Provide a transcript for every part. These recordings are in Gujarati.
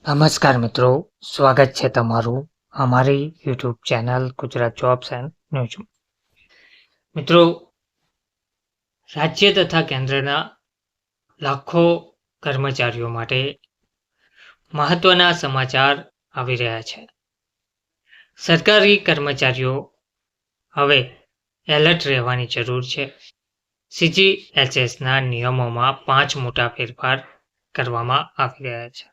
નમસ્કાર મિત્રો, સ્વાગત છે તમારું અમારી YouTube channel Gujarat jobs and news. મિત્રો, રાજ્ય તથા કેન્દ્રના લાખો કર્મચારીઓ માટે મહત્વના સમાચાર આવી રહ્યા છે. સરકારી કર્મચારીઓ હવે એલર્ટ રહેવાની જરૂર છે. CGHSના નિયમોમાં 5 મોટા ફેરફાર કરવામાં આવી રહ્યા છે.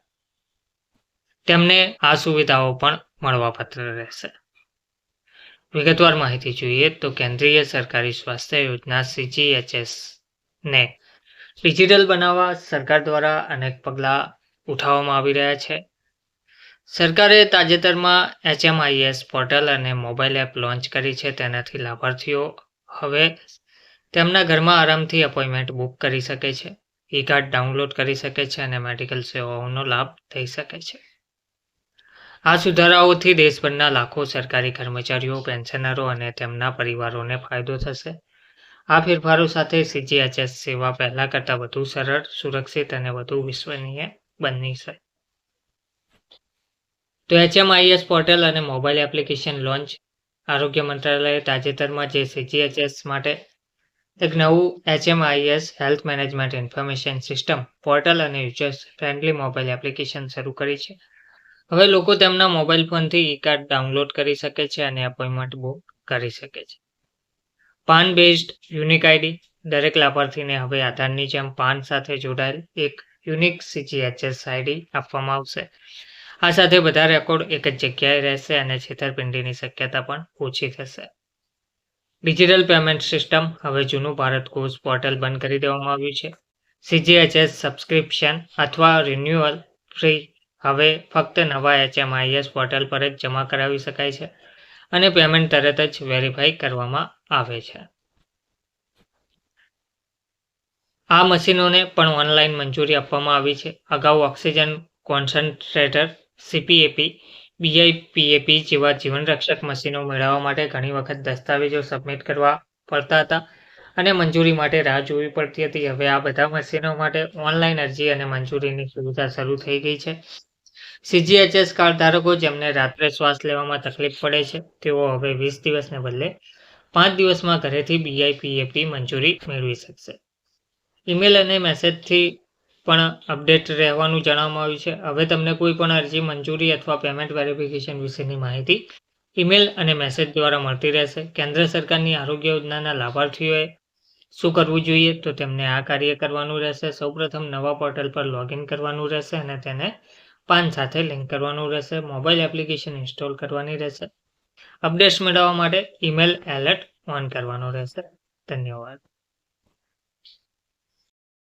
તેમને આ સુવિધાઓ પણ મળવાપાત્ર રહેશે. વિગતવાર માહિતી જોઈએ તો કેન્દ્રીય સરકારી સ્વાસ્થ્ય યોજના CGHS ને ડિજિટલ બનાવવા સરકાર દ્વારા અનેક પગલાં ઉઠાવવામાં આવી રહ્યા છે. સરકારે તાજેતરમાં HMIS પોર્ટલ અને મોબાઈલ એપ લોન્ચ કરી છે. તેનાથી લાભાર્થીઓ હવે તેમના ઘરમાં આરામથી એપોઇન્ટમેન્ટ બુક કરી શકે છે, ઈ-કાર્ડ ડાઉનલોડ કરી શકે છે અને મેડિકલ સેવાઓનો લાભ થઈ શકે છે. આ સુધારાઓથી દેશભરના લાખો સરકારી કર્મચારીઓ, પેન્શનરો અને તેમના પરિવારોને ફાયદો થશે. આ ફેરફારો સાથે CGHS સેવા પહેલા કરતાં વધુ સરળ, સુરક્ષિત અને વધુ વિશ્વસનીય બની છે. તો HMIS પોર્ટલ અને મોબાઈલ એપ્લિકેશન લોન્ચ. આરોગ્ય મંત્રાલયે તાજેતરમાં જે CGHS માટે એક નવું HMIS health management information system portal અને યુઝર ફ્રેન્ડલી મોબાઈલ એપ્લિકેશન શરૂ કરી છે. હવે લોકો તેમના મોબાઈલ ફોનથી ઈ-કાર્ડ ડાઉનલોડ કરી શકે છે અને એપોઇન્ટમેન્ટ બુક કરી શકે છે. પાન બેઝડ યુનિક આઈડી. દરેક લાભાર્થીને હવે આધારની જેમ પાન સાથે જોડાયેલ એક યુનિક CGHS આઈડી આપવામાં આવશે. આ સાથે બધા રેકોર્ડ એક જ જગ્યાએ રહેશે અને છેતરપિંડીની શક્યતા પણ ઓછી થશે. Digital payment system. હવે જૂનું ભારત કોષ પોર્ટલ બંધ કરી દેવામાં આવ્યું છે. CGHS સબસ્ક્રિપ્શન અથવા રિન્યુઅલ ફ્રી હવે ફક્ત નવા HMIS પોર્ટલ પર જ જમા કરાવી શકાય છે અને પેમેન્ટ તરત જ વેરીફાઈ કરવામાં આવે છે. આ મશીનોને પણ ઓનલાઈન મંજૂરી આપવામાં આવી છે. અગાઉ ઓક્સિજન કોન્સન્ટ્રેટર, CPAP, BiPAP જેવા જીવનરક્ષક મશીનો મેળવવા માટે ઘણી વખત દસ્તાવેજો સબમિટ કરવા પડતા હતા અને મંજૂરી માટે રાહ જોવી પડતી હતી. હવે આ બધા મશીનો માટે ઓનલાઈન અરજી અને મંજૂરીની સુવિધા શરૂ થઈ ગઈ છે. CGHS કાર્ડ ધારકો જેમને રાત્રે શ્વાસ લેવામાં તકલીફ પડે છે, તેઓ હવે 20 દિવસને બદલે 5 દિવસમાં ઘરેથી BiPAP મંજૂરી મેળવી શકશે. ઈમેલ અને મેસેજથી પણ અપડેટ રહેવાનું જણાવવામાં આવ્યું છે. હવે તમને કોઈ પણ અરજી, મંજૂરી અથવા પેમેન્ટ વેરિફિકેશન વિશેની માહિતી ઈમેલ અને મેસેજ દ્વારા મળતી રહેશે. કેન્દ્ર સરકારની આરોગ્ય યોજનાના લાભાર્થીઓએ શું કરવું જોઈએ? તો તેમને આ કાર્ય કરવાનું રહેશે. સૌપ્રથમ નવા પોર્ટલ પર લોગિન કરવાનું રહેશે અને તેને પાન સાથે લિંક કરવાનું રહેશે. મોબાઈલ એપ્લિકેશન ઇન્સ્ટોલ કરવાની રહેશે. અપડેટ્સ મેળવવા માટે ઈમેલ એલર્ટ ઓન કરવાનો રહેશે. ધન્યવાદ.